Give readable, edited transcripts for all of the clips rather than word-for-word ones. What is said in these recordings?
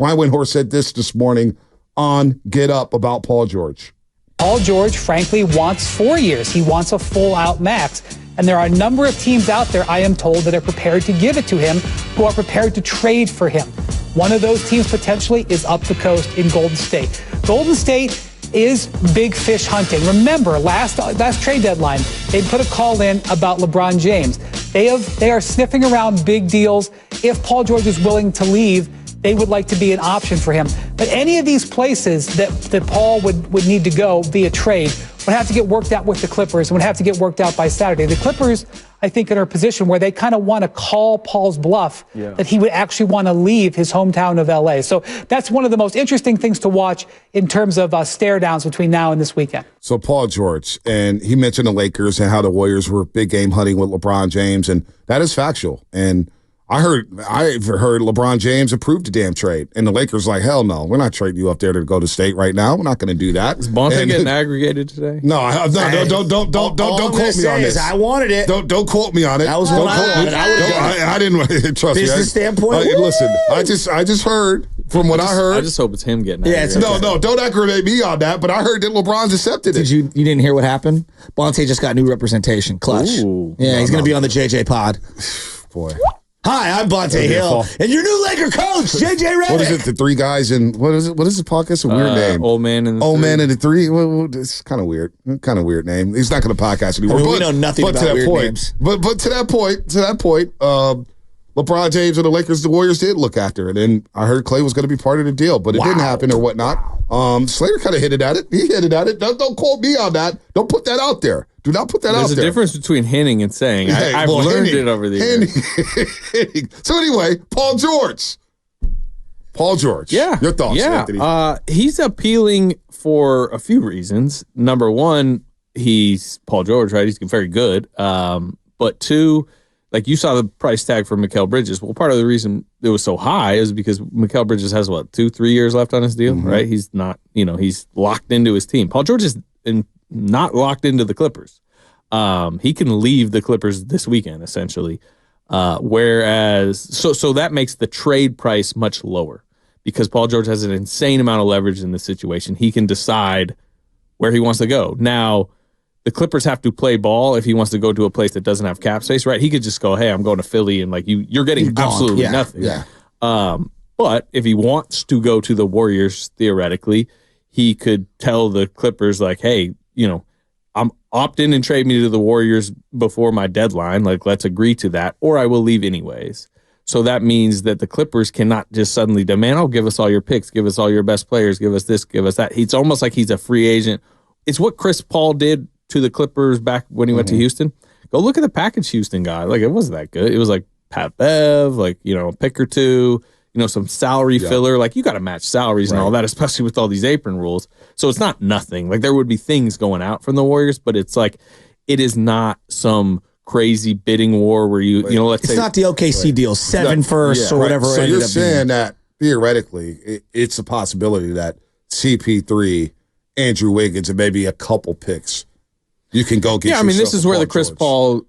Brian Windhorst said this morning on Get Up about Paul George. Paul George, frankly, wants 4 years. He wants a full-out max. And there are a number of teams out there, I am told, that are prepared to give it to him, who are prepared to trade for him. One of those teams potentially is up the coast in Golden State. Golden State is big fish hunting. Remember, last trade deadline, they put a call in about LeBron James. They are sniffing around big deals. If Paul George is willing to leave, they would like to be an option for him. But any of these places that Paul would need to go via trade would have to get worked out with the Clippers and would have to get worked out by Saturday. The Clippers, I think, are in a position where they kind of want to call Paul's bluff that he would actually want to leave his hometown of L.A. So that's one of the most interesting things to watch in terms of stare downs between now and this weekend. So Paul George, and he mentioned the Lakers and how the Warriors were big game hunting with LeBron James, and that is factual. And I've heard LeBron James approved the damn trade, and the Lakers like, hell no, we're not trading you up there to go to state right now. We're not going to do that. Is Bonte getting aggregated today? No, don't quote me on this. I wanted it. Don't quote me on it. That was what I wanted. I didn't trust me. Business standpoint. Listen, I just heard from what I heard. I just hope it's him getting aggravated. No, don't aggravate me on that. But I heard that LeBron's accepted it. You didn't hear what happened? Bonte just got new representation. Clutch. Ooh. Yeah, he's going to be on the JJ pod. Boy. Hi, I'm Bonte Hill, and your new Laker coach, JJ Redick. What is it? The three guys in what is it? What is the podcast? A weird name. Old man and the three. Well, it's kind of weird. Kind of weird name. He's not going to podcast anymore. We know nothing about weird names. But to that point, LeBron James and the Lakers, the Warriors did look after it, and I heard Clay was going to be part of the deal, but it didn't happen or whatnot. Slater kind of hinted at it. He hinted at it. Don't quote me on that. Don't put that out there. Do not put that out there. There's a difference between hinting and saying. I've learned it over the years. So anyway, Paul George. Yeah. Your thoughts, Anthony? He's appealing for a few reasons. Number one, he's Paul George, right? He's very good. But two, like you saw the price tag for Mikal Bridges. Well, part of the reason it was so high is because Mikal Bridges has, 2-3 years left on his deal, right? He's not, he's locked into his team. Paul George is not locked into the Clippers. He can leave the Clippers this weekend, essentially. Whereas, so that makes the trade price much lower because Paul George has an insane amount of leverage in this situation. He can decide where he wants to go. Now, the Clippers have to play ball if he wants to go to a place that doesn't have cap space, right? He could just go, hey, I'm going to Philly, and you're getting absolutely nothing. Yeah. But if he wants to go to the Warriors, theoretically, he could tell the Clippers, hey, I'm opt in and trade me to the Warriors before my deadline. Let's agree to that, or I will leave anyways. So that means that the Clippers cannot just suddenly demand, give us all your picks, give us all your best players, give us this, give us that. It's almost like he's a free agent. It's what Chris Paul did to the Clippers back when he went to Houston. Go look at the package Houston got. It wasn't that good. It was Pat Bev, a pick or two, some salary filler. You got to match salaries and all that, especially with all these apron rules. So it's not nothing. There would be things going out from the Warriors, but it's it is not some crazy bidding war where let's say. It's not the OKC deal, 7 firsts or whatever. So you're saying that theoretically it's a possibility that CP3, Andrew Wiggins, and maybe a couple picks you can go get. This is where the Chris Paul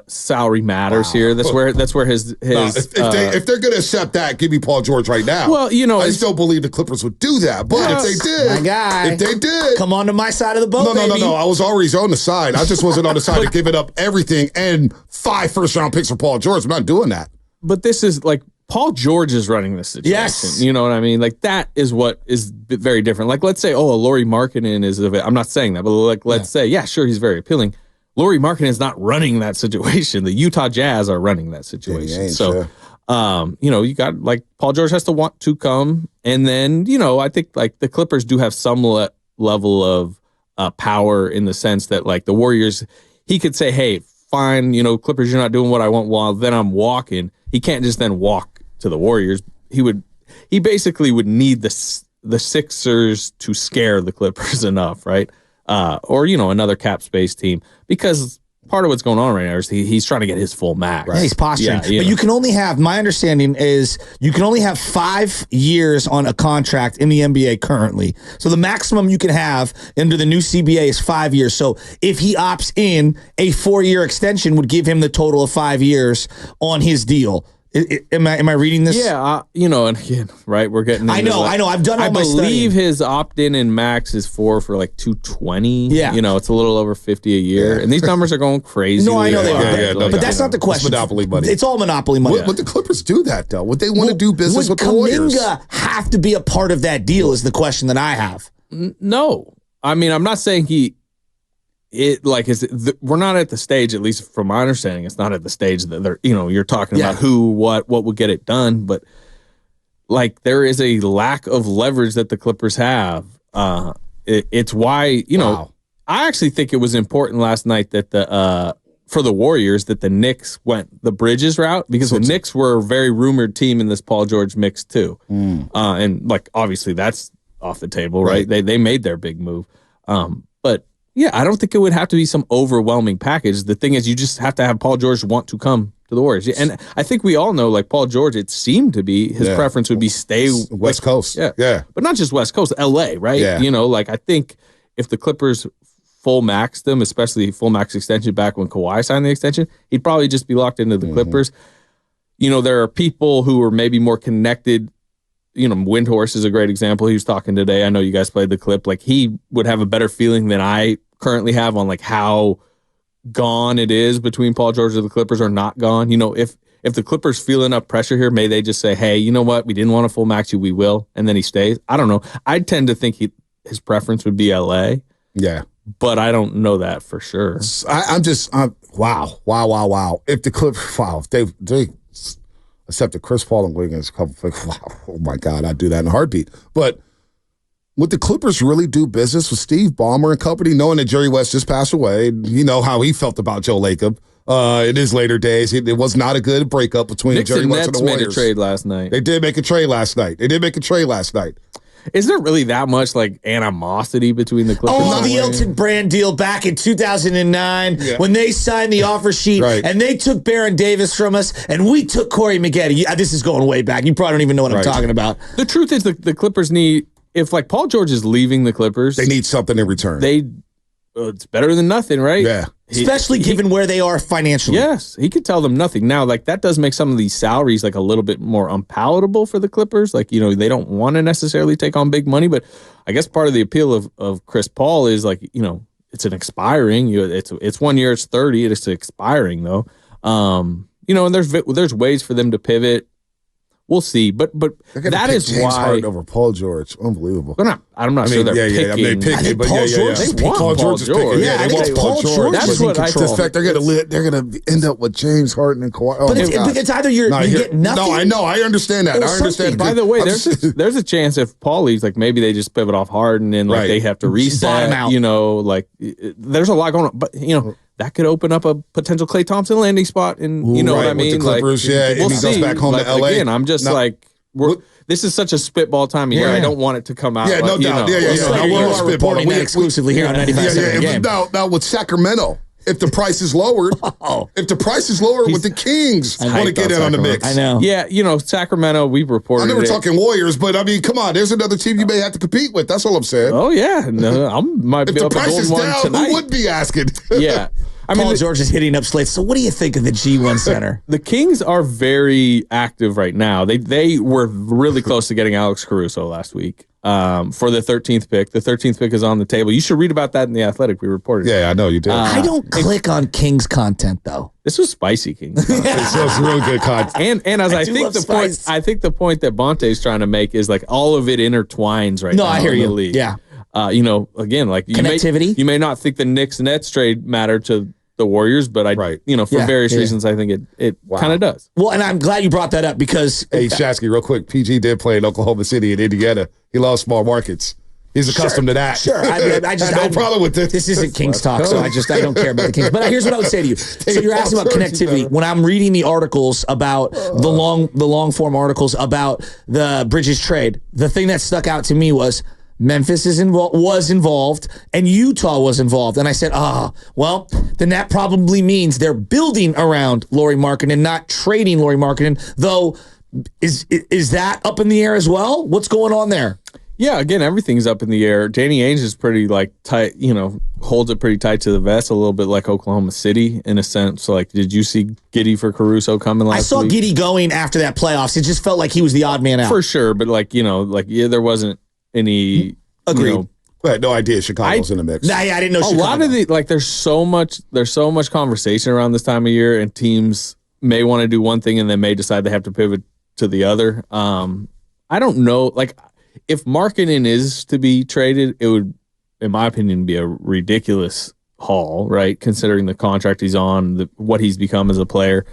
salary matters here. That's where his. If they're going to accept that, give me Paul George right now. Well, I just don't believe the Clippers would do that. But if they did, my guy, if they did, come on to my side of the boat. No. I was already on the side. I just wasn't on the side of giving up everything and 5 first-round picks for Paul George. I'm not doing that. But this is Paul George is running this situation. Yes. You know what I mean? That is what is very different. Let's say, Lauri Markkanen is, I'm not saying that, but let's say, sure, he's very appealing. Lauri Markkanen is not running that situation. The Utah Jazz are running that situation. You got Paul George has to want to come. And then, I think the Clippers do have some level of power in the sense that the Warriors, he could say, hey, fine, Clippers, you're not doing what I want. Well, then I'm walking. He can't just then walk to the Warriors. He basically would need the Sixers to scare the Clippers enough, right? Or another cap space team, because part of what's going on right now is he's trying to get his full max. Right. Yeah, he's posturing. But you can only have, my understanding is you can only have 5 years on a contract in the NBA currently. So the maximum you can have under the new CBA is 5 years. So if he opts in, a 4-year extension would give him the total of 5 years on his deal. Am I reading this? Yeah, and again, right? We're getting. I know. I've done all my studying. I believe his opt-in and max is for like $220. Yeah, it's a little over $50 a year, and these numbers are going crazy. No, I know they are. Yeah, but that's not the question. It's monopoly money. It's all monopoly money. Would the Clippers do that though? Would they want to do business with the Warriors? Would Kuminga have to be a part of that deal? Is the question that I have. No, I mean I'm not saying we're not at the stage, at least from my understanding, it's not at the stage that they're, you're talking about who, what would get it done. But like there is a lack of leverage that the Clippers have. It's why, I actually think it was important last night that for the Warriors that the Knicks went the Bridges route, because the Knicks were a very rumored team in this Paul George mix too. And like, obviously that's off the table, right? They made their big move. But yeah, I don't think it would have to be some overwhelming package. The thing is, you just have to have Paul George want to come to the Warriors. And I think we all know, like Paul George, it seemed to be his preference would be stay West Coast. Yeah. But not just West Coast, LA, right? Yeah. I think if the Clippers full maxed them, especially full max extension back when Kawhi signed the extension, he'd probably just be locked into the Clippers. There are people who are maybe more connected. Windhorse is a great example. He was talking today. I know you guys played the clip. Like he would have a better feeling than I currently have on like how gone it is between Paul George and the Clippers or not gone. If the Clippers feel enough pressure here, may they just say, hey, you know what? We didn't want to full max you. We will. And then he stays. I don't know. I tend to think his preference would be LA. Yeah. But I don't know that for sure. Wow. If the Clippers, they except the Chris Paul and Wiggins couple, oh my God, I'd do that in a heartbeat. But would the Clippers really do business with Steve Ballmer and company, knowing that Jerry West just passed away? You know how he felt about Joe Lacob in his later days. It was not a good breakup between Knicks Jerry and West Nets and the Warriors. made a trade last night. They did make a trade last night. Is there really that much like animosity between the Clippers? Oh, the Elton Brand deal back in 2009 when they signed the offer sheet and they took Baron Davis from us and we took Corey Maggette. This is going way back. You probably don't even know what I'm talking about. The truth is the Clippers need, if like Paul George is leaving the Clippers, they need something in return. It's better than nothing, right? Yeah. Especially given where they are financially. Yes, he could tell them nothing. Now, like that does make some of these salaries like a little bit more unpalatable for the Clippers. Like, they don't want to necessarily take on big money, but I guess part of the appeal of Chris Paul is like, it's an expiring. It's 1 year, it's 30, it's expiring though. And there's ways for them to pivot. We'll see, but that is James why Harden over Paul George, unbelievable. I'm not sure they're picking. But Paul George is picking. Paul George is picking. Yeah, I think Paul George. That's what I the fact they're gonna end up with James Harden and Kawhi. But it's either you get nothing. No, I know, I understand that. I understand. By the way, there's a chance if Paul leaves, like maybe they just pivot off Harden and like they have to reset. Like there's a lot going on, but that could open up a potential Klay Thompson landing spot, and what I mean. With the Clippers, like, if he goes back home to LA. Again, I'm just this is such a spitball time of year. I don't want it to come out. Yeah, no doubt. You are reporting that exclusively here on 95.7 Game. Now with Sacramento, if the price is lowered, with the Kings want to get in on the mix. I know. Yeah, Sacramento, we've reported. I'm never talking Warriors, but I mean, come on, there's another team you may have to compete with. That's all I'm saying. Oh yeah, no, I might if be the up price a is gold down, one tonight. who would be asking? Yeah. Paul George is hitting up Slater. So what do you think of the G1 Center? The Kings are very active right now. They were really close to getting Alex Caruso last week for the 13th pick. The 13th pick is on the table. You should read about that in The Athletic. We reported. Yeah, I know you did. I don't click on Kings content though. This was spicy Kings. It's really good content. And as I think the point that Bonte's trying to make is like all of it intertwines right now. No, I hear in you. The league. Yeah. Again, like connectivity. You may not think the Knicks Nets trade matter to the Warriors, but for various reasons, I think it kind of does. Well, and I'm glad you brought that up because hey, Shasky, real quick, PG did play in Oklahoma City and Indiana. He loves small markets. He's accustomed to that. Sure, I just no problem with this. This isn't Kings talk, so I don't care about the Kings. But here's what I would say to you. So you're asking about connectivity. When I'm reading the articles about the long form articles about the Bridges trade, the thing that stuck out to me was Memphis was involved and Utah was involved. And I said, well, then that probably means they're building around Lauri Markkanen, not trading Lauri Markkanen, though is that up in the air as well? What's going on there? Yeah, again, everything's up in the air. Danny Ainge is pretty like tight, holds it pretty tight to the vest, a little bit like Oklahoma City in a sense. Like, did you see Giddey for Caruso coming last week? I saw Giddey going after that playoffs. It just felt like he was the odd man out. For sure, but there wasn't any. Agreed. I had no idea Chicago's in the mix. Nah, yeah, I didn't know a Chicago. lot of the there's so much conversation around this time of year, and teams may want to do one thing and then may decide they have to pivot to the other. I don't know. Like, if Markkanen is to be traded, it would, in my opinion, be a ridiculous haul, right? Considering the contract he's on, what he's become as a player.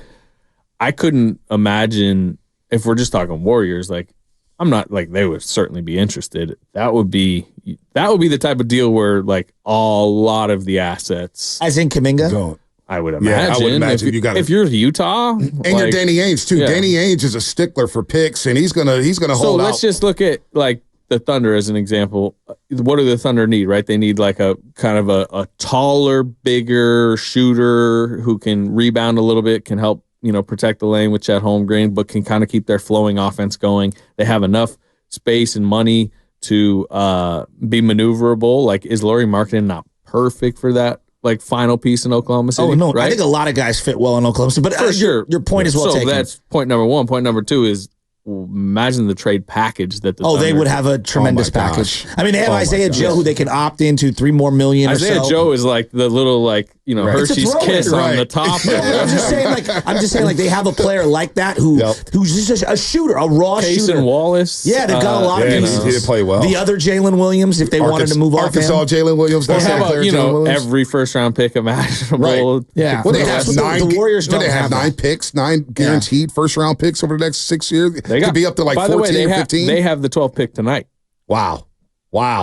I couldn't imagine, if we're just talking Warriors, like, I'm not like they would certainly be interested. That would be the type of deal where like a lot of the assets, as in Kuminga. I would imagine. Yeah, I would imagine if you're Utah, and you're Danny Ainge too. Yeah. Danny Ainge is a stickler for picks, and he's gonna hold out. So let's just look at like the Thunder as an example. What do the Thunder need? Right, they need like a kind of a taller, bigger shooter who can rebound a little bit, can help protect the lane with Chet Holmgren, but can kind of keep their flowing offense going. They have enough space and money to be maneuverable. Like, is Lauri Markkanen not perfect for that? Like, final piece in Oklahoma City? Oh, no. Right? I think a lot of guys fit well in Oklahoma City. But for sure. Your point is well taken. So that's point number one. Point number two is, imagine the trade package that the Thunder they would have a tremendous package. I mean, they have Isaiah Joe, who they can opt into $3 more million. Isaiah Joe is like the little Hershey's Kiss on the top. I'm just saying, they have a player like that who's just a shooter, a raw shooter. Cason Wallace. Yeah, they've got a lot of pieces. He did play well. The other Jalen Williams, if they wanted to move off him. Arkansas Jalen Williams. They have every first round pick imaginable. Right. Yeah. Well, they have the Warriors don't have 9 picks, 9 guaranteed first round picks over the next 6 years. They could be up to like 14 or 15. They have the 12th pick tonight. Wow.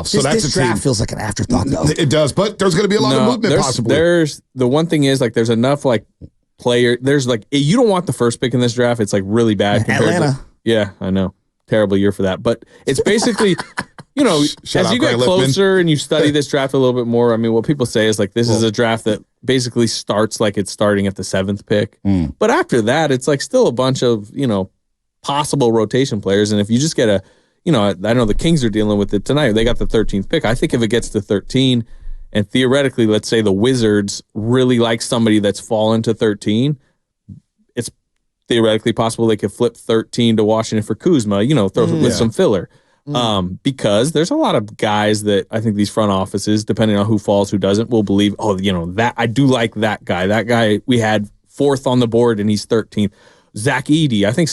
So this draft feels like an afterthought, though. It does, but there's going to be a lot of movement possibly. There's the one thing is, like, there's enough like player. There's like, you don't want the first pick in this draft. It's like really bad. Atlanta. Yeah, I know. Terrible year for that. But it's basically, as you get closer and you study this draft a little bit more, I mean, what people say is like, this is a draft that basically starts like it's starting at the 7th pick. But after that, it's like still a bunch of, possible rotation players. And if you just get I know the Kings are dealing with it tonight. They got the 13th pick. I think if it gets to 13, and theoretically, let's say the Wizards really like somebody that's fallen to 13, it's theoretically possible they could flip 13 to Washington for Kuzma, with some filler. Because there's a lot of guys that I think these front offices, depending on who falls, who doesn't, will believe, that I do like that guy. That guy we had 4th on the board and he's 13th. Zach Edey, I think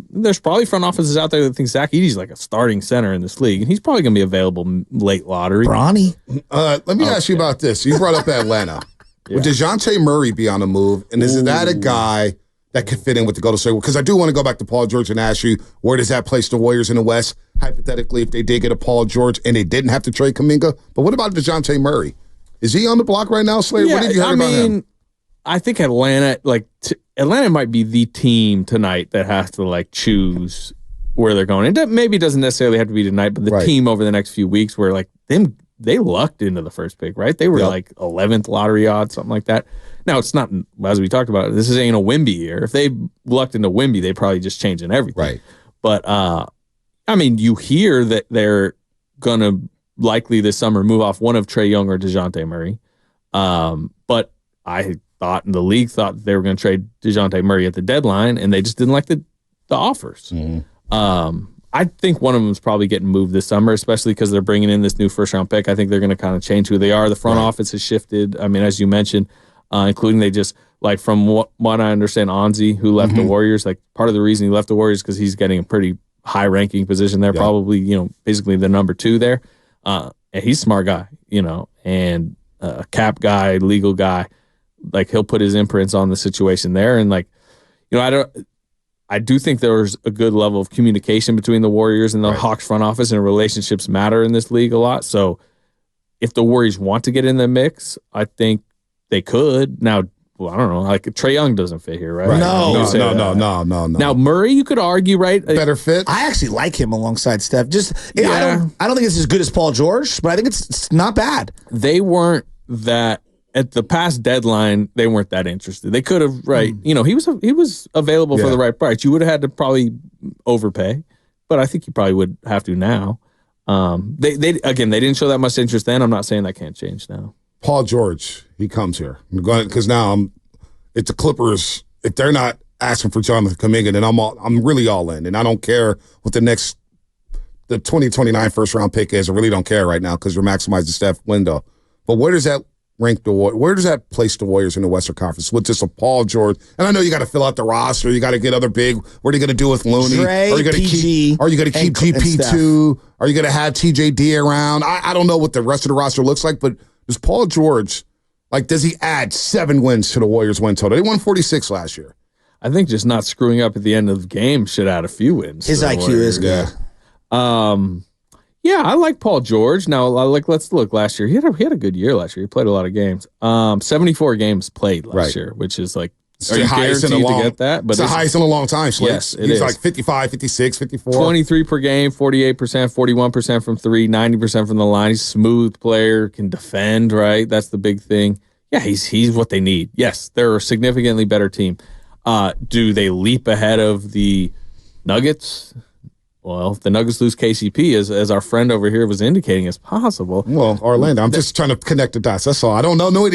there's probably front offices out there that think Zach Edey's like a starting center in this league, and he's probably going to be available late lottery. Bronny? Let me ask you about this. You brought up Atlanta. Would DeJounte Murray be on the move, and is that a guy that could fit in with the Golden State? Because I do want to go back to Paul George and ask you, where does that place the Warriors in the West, hypothetically, if they did get a Paul George and they didn't have to trade Kuminga? But what about DeJounte Murray? Is he on the block right now, Slater? Yeah, what did you hear about him? I think Atlanta, Atlanta might be the team tonight that has to choose where they're going. It maybe doesn't necessarily have to be tonight, but the team over the next few weeks where they lucked into the first pick, right? They were 11th lottery odds, something like that. Now it's not, as we talked about, this ain't a Wemby year. If they lucked into Wemby, they probably just changing everything. Right. But you hear that they're gonna likely this summer move off one of Trae Young or DeJounte Murray. But I thought, and the league thought that they were going to trade DeJounte Murray at the deadline, and they just didn't like the offers. I think one of them is probably getting moved this summer, especially because they're bringing in this new first-round pick. I think they're going to kind of change who they are. The front office has shifted. I mean, as you mentioned, including they just, from what I understand, Ainge, who left the Warriors, part of the reason he left the Warriors because he's getting a pretty high-ranking position there, probably, basically the number 2 there. And he's a smart guy, and a cap guy, legal guy. He'll put his imprints on the situation there. And I do think there's a good level of communication between the Warriors and the Hawks front office, and relationships matter in this league a lot. So if the Warriors want to get in the mix, I think they could. Now, I don't know, Trae Young doesn't fit here, right? No. Now, Murray, you could argue, right? Better fit. I actually like him alongside Steph. I don't think it's as good as Paul George, but I think it's not bad. They weren't that. At the past deadline, they weren't that interested. They could have, he was available for the right price. You would have had to probably overpay, but I think you probably would have to now. They didn't show that much interest then. I'm not saying that can't change now. Paul George, he comes here because now if the Clippers, if they're not asking for Jonathan Kuminga, then I'm really all in, and I don't care what the 2029 first round pick is. I really don't care right now because you're maximizing the Steph window. But where does that where does that place the Warriors in the Western Conference with just a Paul George? And I know you got to fill out the roster. You got to get other big. What are you going to do with Looney? Dre, are you going to keep GP2? Are you going to have TJD around? I don't know what the rest of the roster looks like, but does Paul George, does he add 7 wins to the Warriors win total? They won 46 last year. I think just not screwing up at the end of the game should add a few wins. His IQ is good. Yeah, I like Paul George. Now, let's look. Last year, he had a good year. Last year, he played a lot of games. 74 games played last year, which is like, are you guaranteed to get that? But it's the highest in a long time. Slate. Yes, he's like 55, 56, 54. 23 per game, 48%, 41% from three, 90% from the line. He's a smooth player, can defend. Right, that's the big thing. Yeah, he's what they need. Yes, they're a significantly better team. Do they leap ahead of the Nuggets? Well, if the Nuggets lose KCP, as our friend over here was indicating, is possible. Well, Orlando, I'm just trying to connect the dots. That's all. I don't know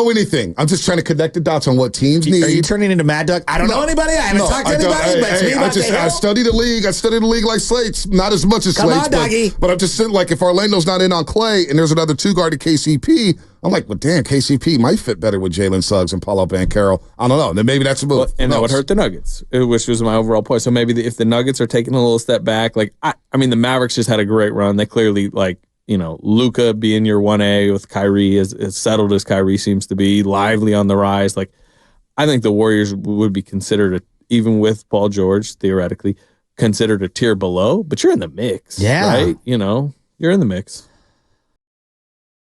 anything. I'm just trying to connect the dots on what teams need. Are you turning into Mad Duck? I don't know anybody. I haven't talked to anybody. I study the league. I study the league like Slate's, not as much as Slate's. But I'm just saying, if Orlando's not in on Clay and there's another 2-guard at KCP, I'm like, well, damn, KCP might fit better with Jalen Suggs and Paulo Banchero. I don't know. Then maybe that's a move. And that would hurt the Nuggets, which was my overall point. So maybe if the Nuggets are taking a little step back, the Mavericks just had a great run. They clearly, Luka being your 1A with Kyrie, as settled as Kyrie seems to be, lively on the rise. I think the Warriors would be considered, even with Paul George, theoretically, considered a tier below, but you're in the mix. Yeah. Right? You're in the mix.